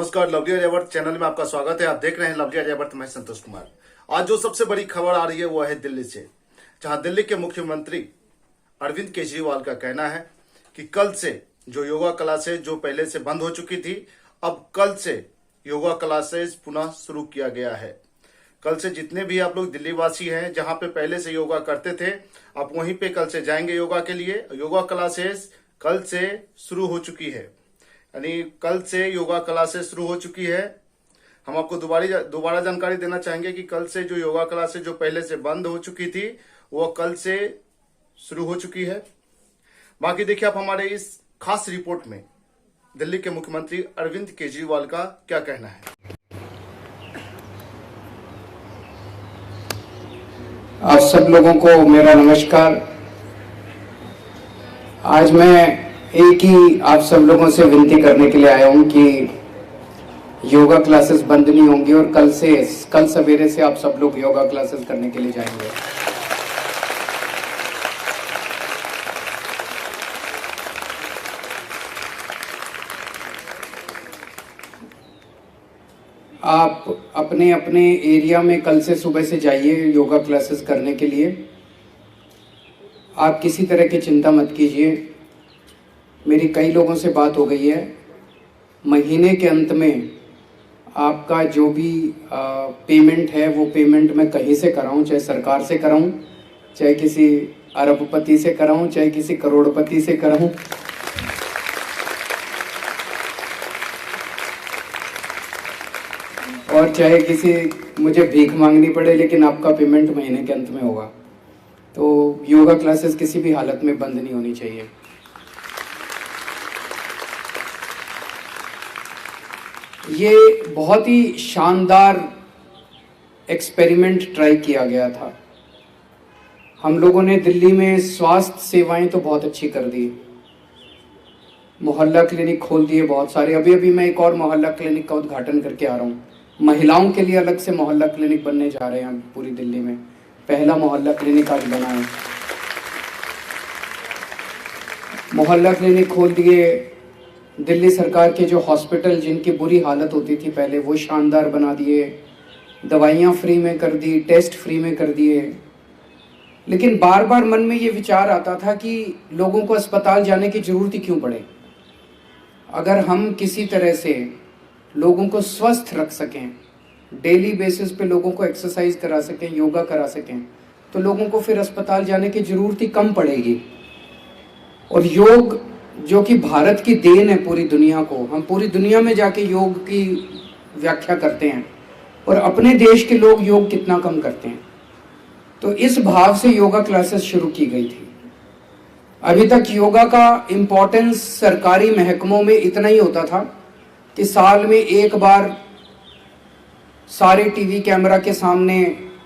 नमस्कार, lovely Aryavart channel में आपका स्वागत है। आप देख रहे हैं लवली आर्यावर्त, मैं संतोष कुमार। आज जो सबसे बड़ी खबर आ रही है वो है दिल्ली से, जहां दिल्ली के मुख्यमंत्री अरविंद केजरीवाल का कहना है कि कल से जो योगा क्लासेज जो पहले से बंद हो चुकी थी, अब कल से योगा क्लासेज पुनः शुरू किया गया है। कल से जितने भी आप लोग दिल्ली वासी हैं, जहां पे पहले से योगा करते थे, आप वहीं पे कल से जाएंगे योगा के लिए। योगा क्लासेस कल से शुरू हो चुकी है, यानी कल से योगा क्लासेस शुरू हो चुकी है। हम आपको दोबारा जानकारी देना चाहेंगे कि कल से जो योगा क्लासेस जो पहले से बंद हो चुकी थी वो कल से शुरू हो चुकी है। बाकी देखिए आप हमारे इस खास रिपोर्ट में दिल्ली के मुख्यमंत्री अरविंद केजरीवाल का क्या कहना है। आप सब लोगों को मेरा नमस्कार। आज मैं एक ही आप सब लोगों से विनती करने के लिए आया हूं कि योगा क्लासेस बंद नहीं होंगी और कल सवेरे से आप सब लोग योगा क्लासेस करने के लिए जाएंगे। आप अपने अपने एरिया में कल से सुबह से जाइए योगा क्लासेस करने के लिए। आप किसी तरह की चिंता मत कीजिए। मेरी कई लोगों से बात हो गई है, महीने के अंत में आपका जो भी पेमेंट है वो पेमेंट मैं कहीं से कराऊं, चाहे सरकार से कराऊं, चाहे किसी अरबपति से कराऊं, चाहे किसी करोड़पति से कराऊं, और चाहे किसी मुझे भीख मांगनी पड़े, लेकिन आपका पेमेंट महीने के अंत में होगा। तो योगा क्लासेस किसी भी हालत में बंद नहीं होनी चाहिए। ये बहुत ही शानदार एक्सपेरिमेंट ट्राई किया गया था। हम लोगों ने दिल्ली में स्वास्थ्य सेवाएं तो बहुत अच्छी कर दी, मोहल्ला क्लिनिक खोल दिए बहुत सारे। अभी मैं एक और मोहल्ला क्लिनिक का उद्घाटन करके आ रहा हूँ। महिलाओं के लिए अलग से मोहल्ला क्लिनिक बनने जा रहे हैं पूरी दिल्ली में। पहला मोहल्ला क्लिनिक आज बना है। मोहल्ला क्लिनिक खोल दिए। दिल्ली सरकार के जो हॉस्पिटल जिनकी बुरी हालत होती थी पहले, वो शानदार बना दिए। दवाइयाँ फ्री में कर दी, टेस्ट फ्री में कर दिए। लेकिन बार बार मन में ये विचार आता था कि लोगों को अस्पताल जाने की जरूरत ही क्यों पड़े। अगर हम किसी तरह से लोगों को स्वस्थ रख सकें, डेली बेसिस पे लोगों को एक्सरसाइज करा सकें, योगा करा सकें, तो लोगों को फिर अस्पताल जाने की जरूरत ही कम पड़ेगी। और योग जो कि भारत की देन है पूरी दुनिया को, हम पूरी दुनिया में जाके योग की व्याख्या करते हैं और अपने देश के लोग योग कितना कम करते हैं। तो इस भाव से योगा क्लासेस शुरू की गई थी। अभी तक योगा का इम्पोर्टेंस सरकारी महकमों में इतना ही होता था कि साल में एक बार सारे टीवी कैमरा के सामने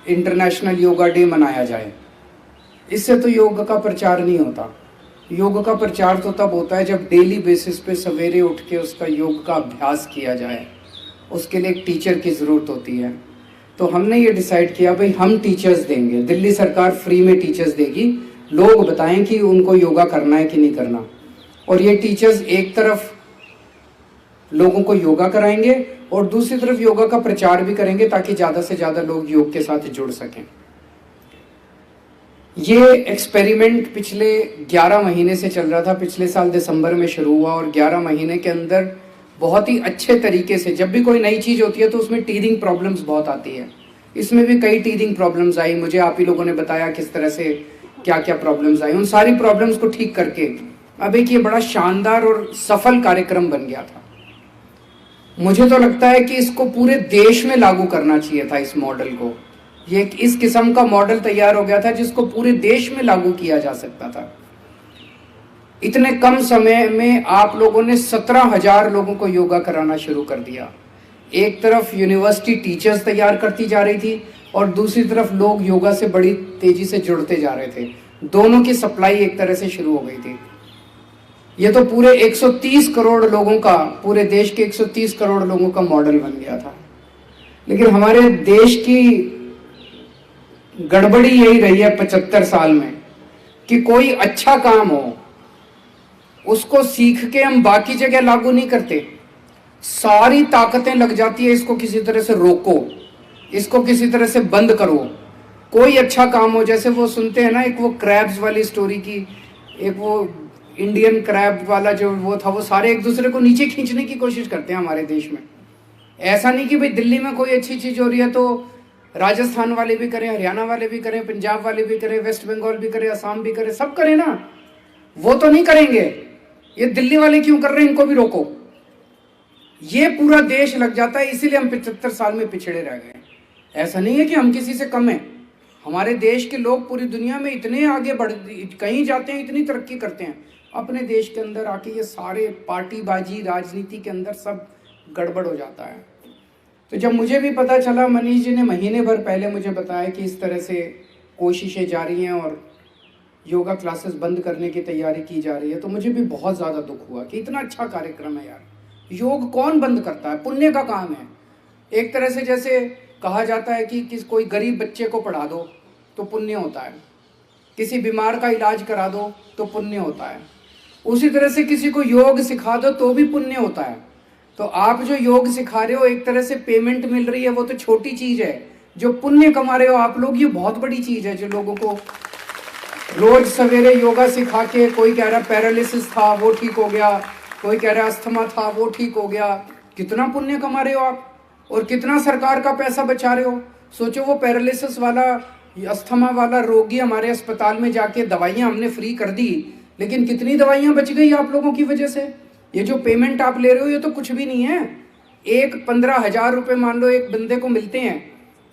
इंटरनेशनल योगा डे मनाया जाए। इससे तो योग का प्रचार नहीं होता। योग का प्रचार तो तब होता है जब डेली बेसिस पे सवेरे उठ के उसका योग का अभ्यास किया जाए। उसके लिए एक टीचर की ज़रूरत होती है। तो हमने ये डिसाइड किया, भाई हम टीचर्स देंगे। दिल्ली सरकार फ्री में टीचर्स देगी। लोग बताएं कि उनको योगा करना है कि नहीं करना। और ये टीचर्स एक तरफ लोगों को योगा कराएंगे और दूसरी तरफ योगा का प्रचार भी करेंगे, ताकि ज़्यादा से ज़्यादा लोग योग के साथ जुड़ सकें। ये एक्सपेरिमेंट पिछले 11 महीने से चल रहा था। पिछले साल दिसंबर में शुरू हुआ और 11 महीने के अंदर बहुत ही अच्छे तरीके से, जब भी कोई नई चीज़ होती है तो उसमें टीथिंग प्रॉब्लम्स बहुत आती है। इसमें भी कई टीथिंग प्रॉब्लम्स आई। मुझे आप ही लोगों ने बताया किस तरह से क्या क्या प्रॉब्लम्स आई। उन सारी प्रॉब्लम्स को ठीक करके अब एक ये बड़ा शानदार और सफल कार्यक्रम बन गया था। मुझे तो लगता है कि इसको पूरे देश में लागू करना चाहिए था। इस मॉडल को, ये इस किस्म का मॉडल तैयार हो गया था जिसको पूरे देश में लागू किया जा सकता था। इतने कम समय में आप लोगों ने 17,000 लोगों को योगा कराना शुरू कर दिया। एक तरफ यूनिवर्सिटी टीचर्स तैयार करती जा रही थी और दूसरी तरफ लोग योगा से बड़ी तेजी से जुड़ते जा रहे थे। दोनों की सप्लाई एक तरह से शुरू हो गई थी। ये तो पूरे 130 करोड़ लोगों का, पूरे देश के 130 करोड़ लोगों का मॉडल बन गया था। लेकिन हमारे देश की गड़बड़ी यही रही है 75 साल में कि कोई अच्छा काम हो उसको सीख के हम बाकी जगह लागू नहीं करते। सारी ताकतें लग जाती है इसको किसी तरह से रोको, इसको किसी तरह से बंद करो। कोई अच्छा काम हो, जैसे वो सुनते हैं ना, एक वो क्रैब्स वाली स्टोरी की, एक वो इंडियन क्रैब वाला जो वो था, वो सारे एक दूसरे को नीचे खींचने की कोशिश करते हैं हमारे देश में। ऐसा नहीं कि भाई दिल्ली में कोई अच्छी चीज हो रही है तो राजस्थान वाले भी करें, हरियाणा वाले भी करें, पंजाब वाले भी करें, वेस्ट बंगाल भी करें, असम भी करें, सब करें ना। वो तो नहीं करेंगे, ये दिल्ली वाले क्यों कर रहे हैं, इनको भी रोको। ये पूरा देश लग जाता है, इसीलिए हम 75 साल में पिछड़े रह गए। ऐसा नहीं है कि हम किसी से कम हैं, हमारे देश के लोग पूरी दुनिया में इतने आगे बढ़, कहीं जाते हैं इतनी तरक्की करते हैं, अपने देश के अंदर आके ये सारे पार्टीबाजी राजनीति के अंदर सब गड़बड़ हो जाता है। तो जब मुझे भी पता चला, मनीष जी ने महीने भर पहले मुझे बताया कि इस तरह से कोशिशें जारी हैं और योगा क्लासेस बंद करने की तैयारी की जा रही है, तो मुझे भी बहुत ज़्यादा दुख हुआ कि इतना अच्छा कार्यक्रम है यार, योग कौन बंद करता है, पुण्य का काम है। एक तरह से जैसे कहा जाता है कि कोई गरीब बच्चे को पढ़ा दो तो पुण्य होता है, किसी बीमार का इलाज करा दो तो पुण्य होता है, उसी तरह से किसी को योग सिखा दो तो भी पुण्य होता है। तो आप जो योग सिखा रहे हो, एक तरह से पेमेंट मिल रही है, वो तो छोटी चीज है। जो पुण्य कमा रहे हो आप लोग, ये बहुत बड़ी चीज है। जो लोगों को रोज सवेरे योगा सिखा के, कोई कह रहा पैरालिसिस था वो ठीक हो गया, कोई कह रहा अस्थमा था वो ठीक हो गया, कितना पुण्य कमा रहे हो आप और कितना सरकार का पैसा बचा रहे हो। सोचो वो पैरालिसिस वाला, अस्थमा वाला रोगी हमारे अस्पताल में जाके दवाइयां हमने फ्री कर दी, लेकिन कितनी दवाइयां बच गई आप लोगों की वजह से। ये जो पेमेंट आप ले रहे हो ये तो कुछ भी नहीं है। एक 15,000 रुपये मान लो एक बंदे को मिलते हैं,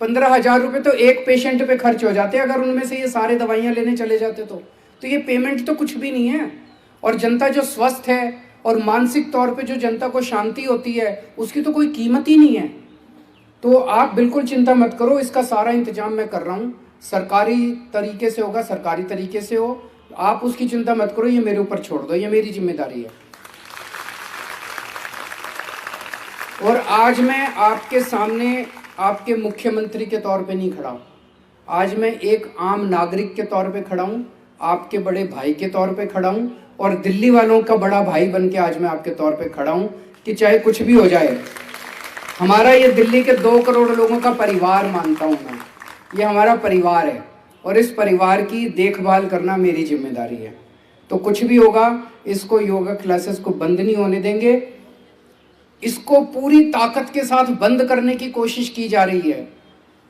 15,000 रुपये तो एक पेशेंट पे खर्च हो जाते हैं, अगर उनमें से ये सारे दवाइयां लेने चले जाते तो ये पेमेंट तो कुछ भी नहीं है। और जनता जो स्वस्थ है और मानसिक तौर पे जो जनता को शांति होती है, उसकी तो कोई कीमत ही नहीं है। तो आप बिल्कुल चिंता मत करो, इसका सारा इंतजाम मैं कर रहा हूँ, सरकारी तरीके से होगा, सरकारी तरीके से हो, आप उसकी चिंता मत करो, ये मेरे ऊपर छोड़ दो, ये मेरी जिम्मेदारी है। और आज मैं आपके सामने आपके मुख्यमंत्री के तौर पे नहीं खड़ा हूँ, आज मैं एक आम नागरिक के तौर पे खड़ा हूँ, आपके बड़े भाई के तौर पे खड़ा हूँ, और दिल्ली वालों का बड़ा भाई बन के आज मैं आपके तौर पे खड़ा हूँ कि चाहे कुछ भी हो जाए, हमारा ये दिल्ली के 2 करोड़ लोगों का परिवार मानता हूँ मैं, ये हमारा परिवार है और इस परिवार की देखभाल करना मेरी जिम्मेदारी है। तो कुछ भी होगा, इसको योगा क्लासेस को बंद नहीं होने देंगे, इसको पूरी ताकत के साथ बंद करने की कोशिश की जा रही है।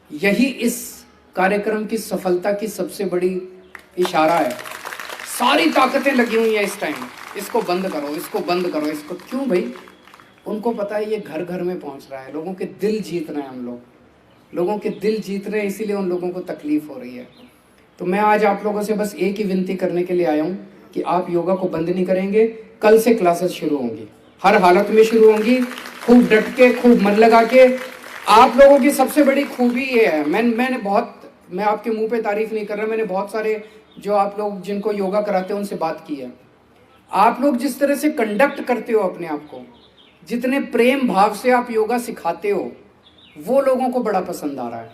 यही इस कार्यक्रम की सफलता की सबसे बड़ी इशारा है। सारी ताकतें लगी हुई है इस टाइम, इसको बंद करो, इसको बंद करो, इसको। क्यों भाई? उनको पता है ये घर घर में पहुंच रहा है, लोगों के दिल जीत रहे हैं हम लोग, लोगों के दिल जीत रहे हैं, इसीलिए उन लोगों को तकलीफ हो रही है। तो मैं आज आप लोगों से बस एक ही विनती करने के लिए आया हूँ कि आप योगा को बंद नहीं करेंगे। कल से क्लासेस शुरू होंगी, हर हालत में शुरू होंगी, खूब डट के, खूब मन लगा के। आप लोगों की सबसे बड़ी खूबी ये है, मैं आपके मुंह पे तारीफ नहीं कर रहा, मैंने बहुत सारे जो आप लोग जिनको योगा कराते हो उनसे बात की है। आप लोग जिस तरह से कंडक्ट करते हो अपने आप को, जितने प्रेम भाव से आप योगा सिखाते हो, वो लोगों को बड़ा पसंद आ रहा है।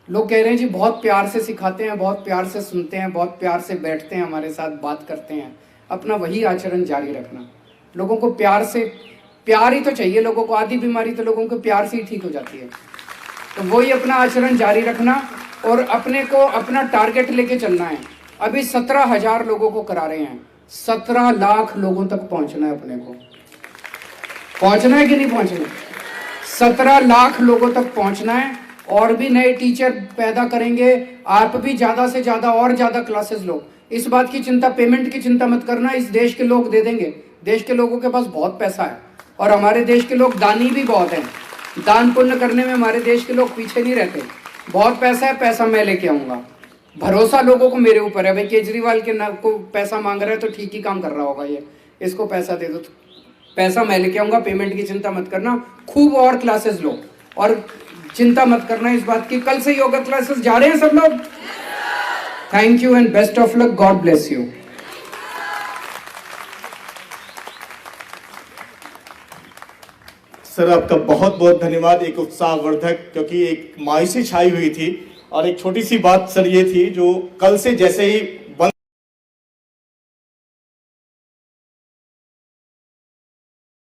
लोग कह रहे हैं जी बहुत प्यार से सिखाते हैं, बहुत प्यार से सुनते हैं, बहुत प्यार से बैठते हैं, हमारे साथ बात करते हैं। अपना वही आचरण जारी रखना, लोगों को प्यार से, प्यार ही तो चाहिए लोगों को, आधी बीमारी तो लोगों को प्यार से ही ठीक हो जाती है। तो वही अपना आचरण जारी रखना और अपने को अपना टारगेट लेके चलना है। अभी 17,000 लोगों को करा रहे हैं, 17 लाख लोगों तक पहुंचना है, अपने को पहुंचना है कि नहीं पहुंचना? 17 लाख लोगों तक पहुंचना है। और भी नए टीचर पैदा करेंगे, आप भी ज्यादा से ज्यादा और ज्यादा क्लासेस लो। इस बात की चिंता, पेमेंट की चिंता मत करना, इस देश के लोग दे देंगे। देश के लोगों के पास बहुत पैसा है और हमारे देश के लोग दानी भी बहुत हैं, दान पुण्य करने में हमारे देश के लोग पीछे नहीं रहते। बहुत पैसा है, पैसा मैं लेके आऊंगा। भरोसा लोगों को मेरे ऊपर है। भाई केजरीवाल के को पैसा मांग रहा है तो ठीक ही काम कर रहा होगा ये, इसको पैसा दे दो। पैसा मैं लेके आऊंगा, पेमेंट की चिंता मत करना। खूब और क्लासेस लो और चिंता मत करना इस बात की। कल से योगा क्लासेस जा रहे हैं सब लोग। Thank you and best of luck, God bless you. Sir आपका बहुत बहुत धन्यवाद, एक उत्साहवर्धक, क्योंकि एक मायूसी छाई हुई थी। और एक छोटी सी बात सर ये थी, जो कल से जैसे ही